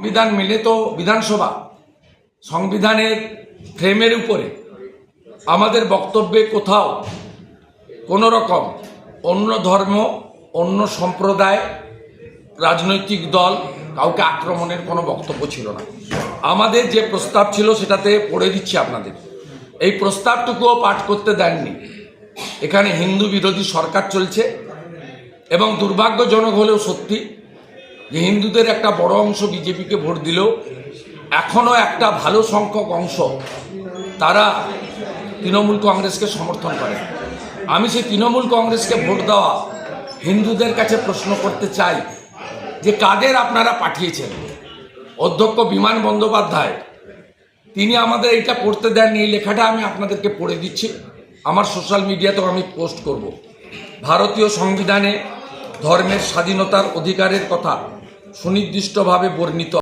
সংবিধান মেনে তো বিধানসভা সংবিধানের ফ্রেমের উপরে আমাদের বক্তব্যে কোথাও কোনো রকম অন্য ধর্ম, অন্য সম্প্রদায়, রাজনৈতিক দল কাউকে আক্রমণের কোনো বক্তব্য ছিল না। আমাদের যে প্রস্তাব ছিল সেটাতে পড়ে দিচ্ছি আপনাদের। এই প্রস্তাবটুকুও পাঠ করতে দেননি। এখানে হিন্দু বিরোধী সরকার চলছে এবং দুর্ভাগ্যজনক হলেও সত্যি যে হিন্দুদের একটা বড় অংশ বিজেপিকে ভোট দিলেও এখনও একটা ভালো সংখ্যক অংশ তারা তৃণমূল কংগ্রেসকে সমর্থন করে। আমি সেই তৃণমূল কংগ্রেসকে ভোট দেওয়া হিন্দুদের কাছে প্রশ্ন করতে চাই যে কাদের আপনারা পাঠিয়েছেন। অধ্যক্ষ বিমান বন্দ্যোপাধ্যায় তিনি আমাদের এইটা পড়তে দেননি। এই লেখাটা আমি আপনাদেরকে পড়ে দিচ্ছি, আমার সোশ্যাল মিডিয়াতেও আমি পোস্ট করব। ভারতীয় সংবিধানে ধর্মের স্বাধীনতার অধিকারের কথা সুনির্দিষ্টভাবে বর্ণিত